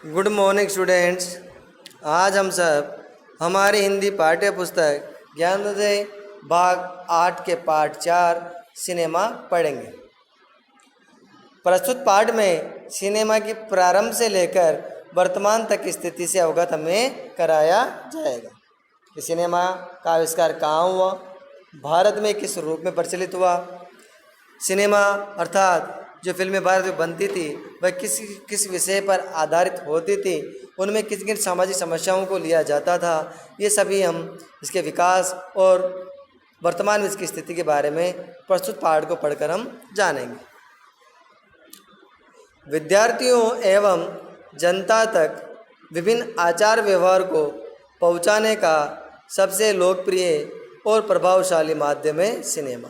Good morning students. आज हम सब हमारी हिंदी पाठ्य पुस्तक ज्ञानोदय भाग 8 के पाठ 4 सिनेमा पढ़ेंगे। प्रस्तुत पाठ में सिनेमा की प्रारंभ से लेकर वर्तमान तक की स्थिति से अवगत हमें कराया जाएगा कि सिनेमा का आविष्कार कहाँ हुआ, भारत में किस रूप में प्रचलित हुआ, सिनेमा अर्थात जो फिल्में भारत में बनती थी वह किस किस विषय पर आधारित होती थी, उनमें किन किन सामाजिक समस्याओं को लिया जाता था, ये सभी हम इसके विकास और वर्तमान में इसकी स्थिति के बारे में प्रस्तुत पाठ को पढ़कर हम जानेंगे। विद्यार्थियों एवं जनता तक विभिन्न आचार व्यवहार को पहुंचाने का सबसे लोकप्रिय और प्रभावशाली माध्यम है सिनेमा।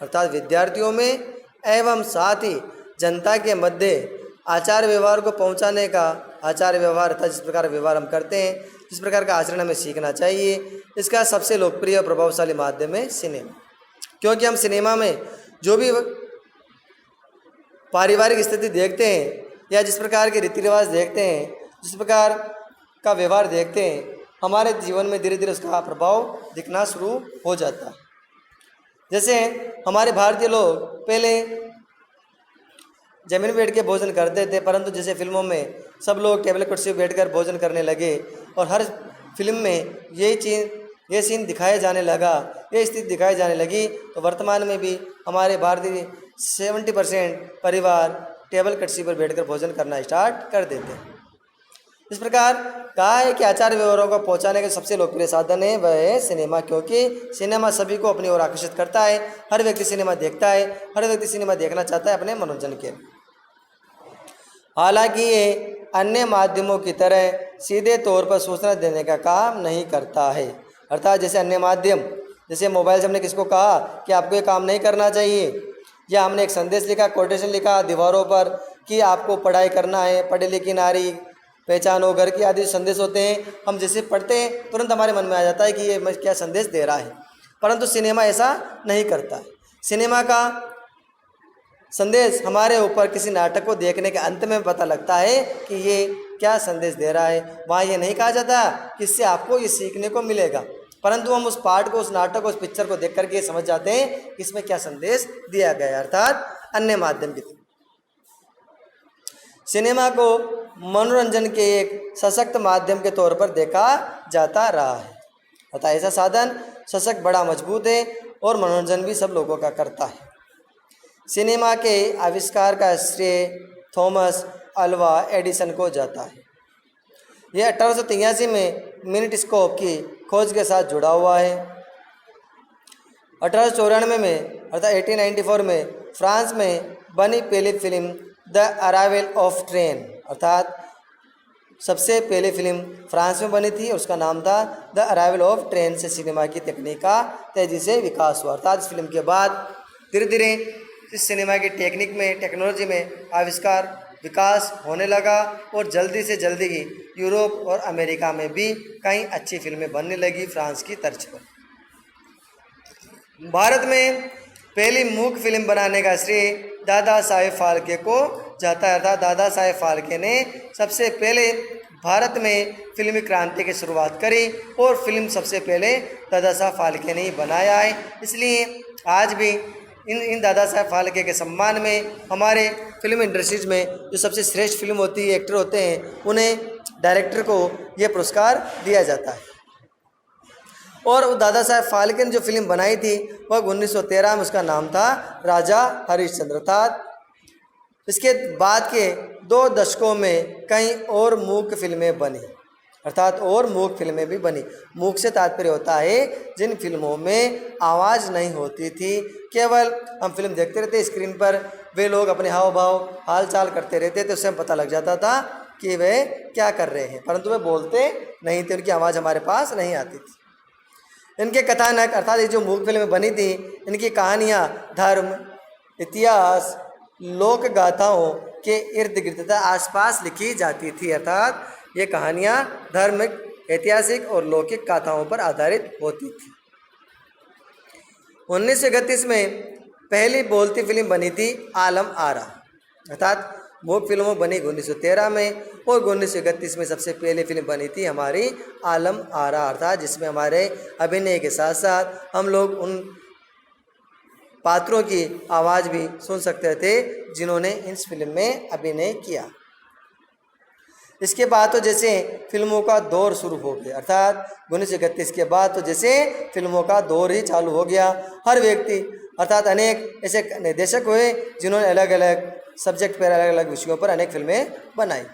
अर्थात विद्यार्थियों में एवं साथ ही जनता के मध्य आचार व्यवहार को पहुंचाने का आचार व्यवहार अर्थात जिस प्रकार व्यवहार हम करते हैं, जिस प्रकार का आचरण हमें सीखना चाहिए, इसका सबसे लोकप्रिय और प्रभावशाली माध्यम है सिनेमा। क्योंकि हम सिनेमा में जो भी पारिवारिक स्थिति देखते हैं या जिस प्रकार के रीति रिवाज देखते हैं, जिस प्रकार का व्यवहार देखते हैं, हमारे जीवन में धीरे धीरे उसका प्रभाव दिखना शुरू हो जाता है। जैसे हमारे भारतीय लोग पहले जमीन पर बैठ के भोजन करते थे, परंतु जैसे फिल्मों में सब लोग टेबल कुर्सी पर बैठकर भोजन करने लगे और हर फिल्म में ये सीन दिखाया जाने लगा, ये स्थिति दिखाई जाने लगी, तो वर्तमान में भी हमारे भारतीय 70% परिवार टेबल कुर्सी पर बैठकर भोजन करना स्टार्ट कर देते हैं। इस प्रकार कहा है कि आचार व्यवहारों को पहुंचाने का सबसे लोकप्रिय साधन है वह है सिनेमा, क्योंकि सिनेमा सभी को अपनी ओर आकर्षित करता है। हर व्यक्ति सिनेमा देखता है, हर व्यक्ति सिनेमा देखना चाहता है अपने मनोरंजन के। हालांकि ये अन्य माध्यमों की तरह सीधे तौर पर सूचना देने का काम नहीं करता है। अर्थात जैसे अन्य माध्यम, जैसे मोबाइल से हमने किसको कहा कि आपको ये काम नहीं करना चाहिए, या हमने एक संदेश लिखा, कोटेशन लिखा दीवारों पर कि आपको पढ़ाई करना है, पढ़ी लिखी नारी पहचानो, घर की आदि संदेश होते हैं, हम जैसे पढ़ते हैं तुरंत हमारे मन में आ जाता है कि ये मैं क्या संदेश दे रहा है। परंतु सिनेमा ऐसा नहीं करता है। सिनेमा का संदेश हमारे ऊपर किसी नाटक को देखने के अंत में पता लगता है कि ये क्या संदेश दे रहा है। वहाँ ये नहीं कहा जाता कि इससे आपको ये सीखने को मिलेगा, परंतु हम उस पाठ को, उस नाटक को, उस पिक्चर को देख करके समझ जाते हैं कि इसमें क्या संदेश दिया गया है। अर्थात अन्य माध्यम की तरह सिनेमा को मनोरंजन के एक सशक्त माध्यम के तौर पर देखा जाता रहा है। अतः ऐसा साधन सशक्त, बड़ा, मजबूत है और मनोरंजन भी सब लोगों का करता है। सिनेमा के आविष्कार का श्रेय थॉमस अल्वा एडिसन को जाता है। यह 1883 में मिनिस्कोप की खोज के साथ जुड़ा हुआ है। 1894 में अर्थात 1894 में फ्रांस में बनी पहली film the arrival of train, अर्थात सबसे पहली फिल्म फ्रांस में बनी थी और उसका नाम था द अराइवल ऑफ ट्रेन, से सिनेमा की तकनीक का तेज़ी से विकास हुआ। अर्थात इस फिल्म के बाद धीरे धीरे इस सिनेमा की टेक्निक में, टेक्नोलॉजी में आविष्कार, विकास होने लगा और जल्दी से जल्दी ही यूरोप और अमेरिका में भी कई अच्छी फिल्में बनने लगी फ्रांस की तर्ज पर। भारत में पहली मूक फिल्म बनाने का श्रेय दादा साहेब फाल्के को जाता है। अर्थात दादा साहेब फाल्के ने सबसे पहले भारत में फिल्मी क्रांति की शुरुआत करी और फिल्म सबसे पहले दादा साहेब फाल्के ने ही बनाया है। इसलिए आज भी इन दादा साहेब फाल्के के सम्मान में हमारे फिल्म इंडस्ट्रीज में जो सबसे श्रेष्ठ फिल्म होती है, एक्टर होते हैं, उन्हें डायरेक्टर को यह पुरस्कार दिया जाता है। और दादा साहेब फाल्के ने जो फिल्म बनाई थी वह 1913 में, उसका नाम था राजा हरिश्चंद्र। अर्थात इसके बाद के 2 दशकों में कई और मूक फिल्में बनी, अर्थात और मूक फिल्में भी बनी। मूक से तात्पर्य होता है जिन फिल्मों में आवाज़ नहीं होती थी, केवल हम फिल्म देखते रहते स्क्रीन पर, वे लोग अपने हाव भाव हाल चाल करते रहते थे, उससे हमें पता लग जाता था कि वे क्या कर रहे हैं, परंतु वे बोलते नहीं थे, उनकी आवाज़ हमारे पास नहीं आती थी। इनके कथानक अर्थात ये जो मूक फिल्में बनी थी, इनकी कहानियाँ धर्म, इतिहास, लोक गाथाओं के इर्द गिर्द तथा आसपास लिखी जाती थी। अर्थात ये कहानियाँ धार्मिक, ऐतिहासिक और लौकिक गाथाओं पर आधारित होती थी। 1931 में पहली बोलती फिल्म बनी थी आलम आरा, अर्थात मूक फिल्मों बनी 1913 में, और 1931 में सबसे पहले फिल्म बनी थी हमारी आलम आरा, अर्थात जिसमें हमारे अभिनय के साथ साथ हम लोग उन पात्रों की आवाज़ भी सुन सकते थे जिन्होंने इस फिल्म में अभिनय किया। इसके बाद तो जैसे फिल्मों का दौर शुरू हो गया, अर्थात 1931 के बाद तो जैसे फिल्मों का दौर ही चालू हो गया। हर व्यक्ति अर्थात अनेक ऐसे निर्देशक हुए जिन्होंने अलग अलग सब्जेक्ट पर, अलग अलग विषयों पर अनेक फिल्में बनाई।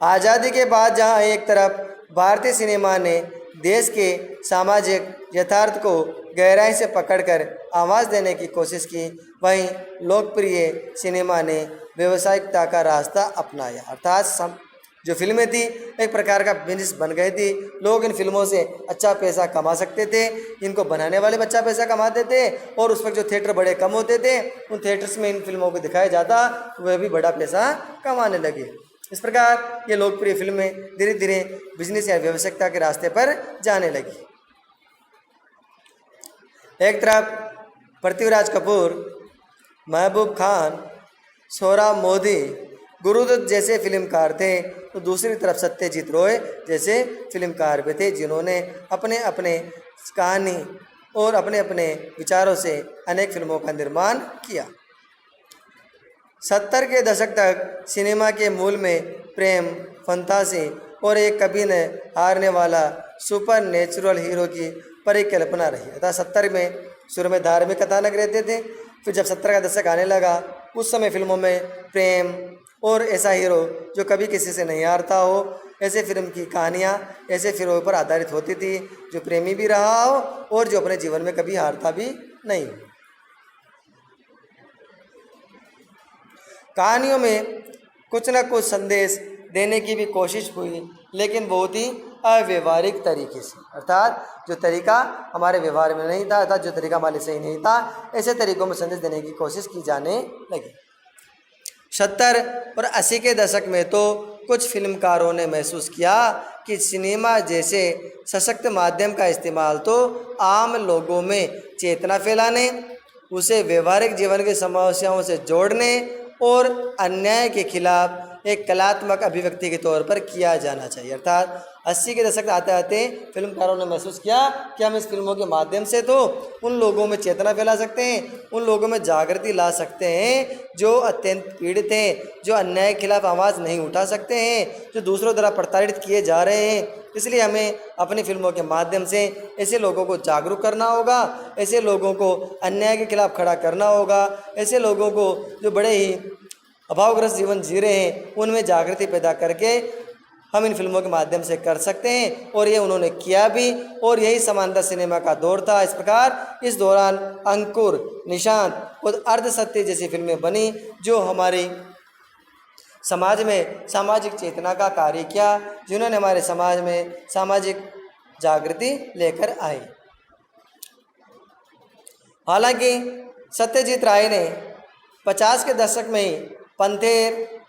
आज़ादी के बाद जहां एक तरफ भारतीय सिनेमा ने देश के सामाजिक यथार्थ को गहराई से पकड़कर आवाज़ देने की कोशिश की, वहीं लोकप्रिय सिनेमा ने व्यावसायिकता का रास्ता अपनाया। अर्थात जो फिल्में थी एक प्रकार का बिजनेस बन गई थी, लोग इन फिल्मों से अच्छा पैसा कमा सकते थे, इनको बनाने वाले अच्छा पैसा कमाते थे, और उस वक्त जो थिएटर बड़े कम होते थे उन थिएटर्स में इन फिल्मों को दिखाया जाता, वह भी बड़ा पैसा कमाने लगे। इस प्रकार ये लोकप्रिय फिल्में धीरे धीरे बिजनेस या व्यावसायिकता के रास्ते पर जाने लगी। एक तरफ पृथ्वीराज कपूर, महबूब खान, सोहराब मोदी, गुरुदत्त जैसे फिल्मकार थे, तो दूसरी तरफ सत्यजीत रॉय जैसे फिल्मकार भी थे जिन्होंने अपने अपने कहानी और अपने अपने विचारों से अनेक फिल्मों का निर्माण किया। 70 के दशक तक सिनेमा के मूल में प्रेम, फंतासी और एक कभी न हारने वाला सुपर नेचुरल हीरो की परिकल्पना रही। अतः 70 में शुरू में धार्मिक कथानक रहते थे, फिर जब 70 का दशक आने लगा उस समय फिल्मों में प्रेम और ऐसा हीरो जो कभी किसी से नहीं हारता हो, ऐसे फिल्म की कहानियाँ ऐसे हीरो पर आधारित होती थी जो प्रेमी भी रहा हो और जो अपने जीवन में कभी हारता भी नहीं। कहानियों में कुछ न कुछ संदेश देने की भी कोशिश हुई, लेकिन बहुत ही अव्यवहारिक तरीके से, अर्थात जो तरीका हमारे व्यवहार में नहीं था, अर्थात जो तरीका हमारे सही नहीं था, ऐसे तरीकों में संदेश देने की कोशिश की जाने लगी। 70 और 80 के दशक में तो कुछ फिल्मकारों ने महसूस किया कि सिनेमा जैसे सशक्त माध्यम का इस्तेमाल तो आम लोगों में चेतना फैलाने, उसे व्यवहारिक जीवन की समस्याओं से जोड़ने और अन्याय के खिलाफ एक कलात्मक अभिव्यक्ति के तौर पर किया जाना चाहिए। अर्थात 80 के दशक आते आते फिल्मकारों ने महसूस किया कि हम इस फिल्मों के माध्यम से तो उन लोगों में चेतना फैला सकते हैं, उन लोगों में जागृति ला सकते हैं जो अत्यंत पीड़ित हैं, जो अन्याय के खिलाफ आवाज़ नहीं उठा सकते हैं, जो दूसरों द्वारा प्रताड़ित किए जा रहे हैं। इसलिए हमें अपनी फिल्मों के माध्यम से ऐसे लोगों को जागरूक करना होगा, ऐसे लोगों को अन्याय के खिलाफ खड़ा करना होगा, ऐसे लोगों को जो बड़े ही अभावग्रस्त जीवन जी रहे हैं उनमें जागृति पैदा करके हम इन फिल्मों के माध्यम से कर सकते हैं, और ये उन्होंने किया भी, और यही समानता सिनेमा का दौर था। इस प्रकार इस दौरान अंकुर, निशांत और अर्धसत्य जैसी फिल्में बनी जो हमारी समाज में सामाजिक चेतना का कार्य किया, जिन्होंने हमारे समाज में सामाजिक जागृति लेकर आई। हालांकि सत्यजीत राय ने 50 के दशक में ही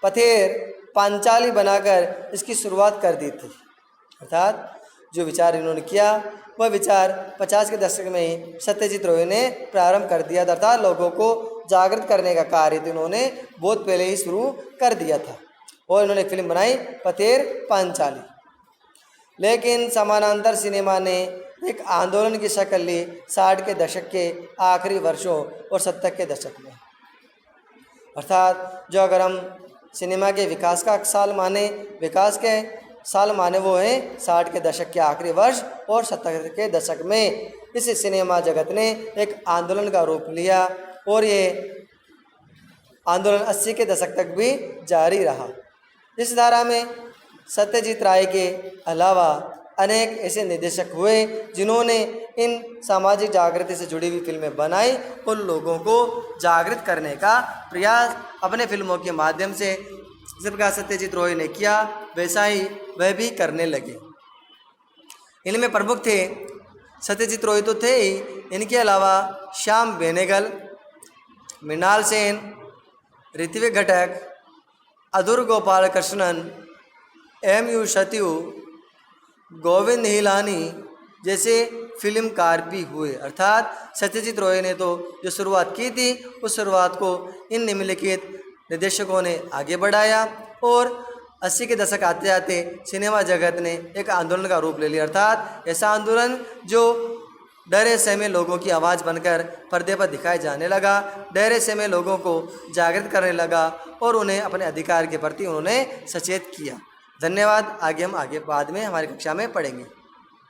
पथेर, पांचाली बनाकर इसकी शुरुआत कर दी थी। अर्थात जो विचार इन्होंने किया वह विचार 50 के दशक में ही सत्यजीत राय ने प्रारंभ कर दिया था, अर्थात लोगों को जागृत करने का कार्य तो इन्होंने बहुत पहले ही शुरू कर दिया था, और इन्होंने एक फिल्म बनाई पथेर पांचाली। लेकिन समानांतर सिनेमा ने एक आंदोलन की शक्ल ली 60 के दशक के आखिरी वर्षों और 70 के दशक में। अर्थात जो अगर हम सिनेमा के विकास का साल माने, विकास के साल माने वो है 60 के दशक के आखिरी वर्ष और 70 के दशक में इस सिनेमा जगत ने एक आंदोलन का रूप लिया, और ये आंदोलन 80 के दशक तक भी जारी रहा। इस धारा में सत्यजीत राय के अलावा अनेक ऐसे निर्देशक हुए जिन्होंने इन सामाजिक जागृति से जुड़ी हुई फिल्में बनाई और लोगों को जागृत करने का प्रयास अपने फिल्मों के माध्यम से जिस प्रकार सत्यजीत राय ने किया वैसा ही वह भी करने लगे। इनमें प्रमुख थे सत्यजीत राय तो थे ही, इनके अलावा श्याम बेनेगल, मृणाल सेन, ऋत्विक घटक, अधूर गोपाल कृष्णन, M.U. सत्यू, गोविंद हिलानी जैसे फिल्मकार भी हुए। अर्थात सत्यजीत राय ने तो जो शुरुआत की थी उस शुरुआत को इन निम्नलिखित निर्देशकों ने आगे बढ़ाया और 80 के दशक आते आते सिनेमा जगत ने एक आंदोलन का रूप ले लिया, अर्थात ऐसा आंदोलन जो डरे सहमे लोगों की आवाज़ बनकर पर्दे पर दिखाई जाने लगा, डरे सहमे लोगों को जागृत करने लगा और उन्हें अपने अधिकार के प्रति उन्होंने सचेत किया। धन्यवाद। आगे हम बाद में हमारी कक्षा में पढ़ेंगे।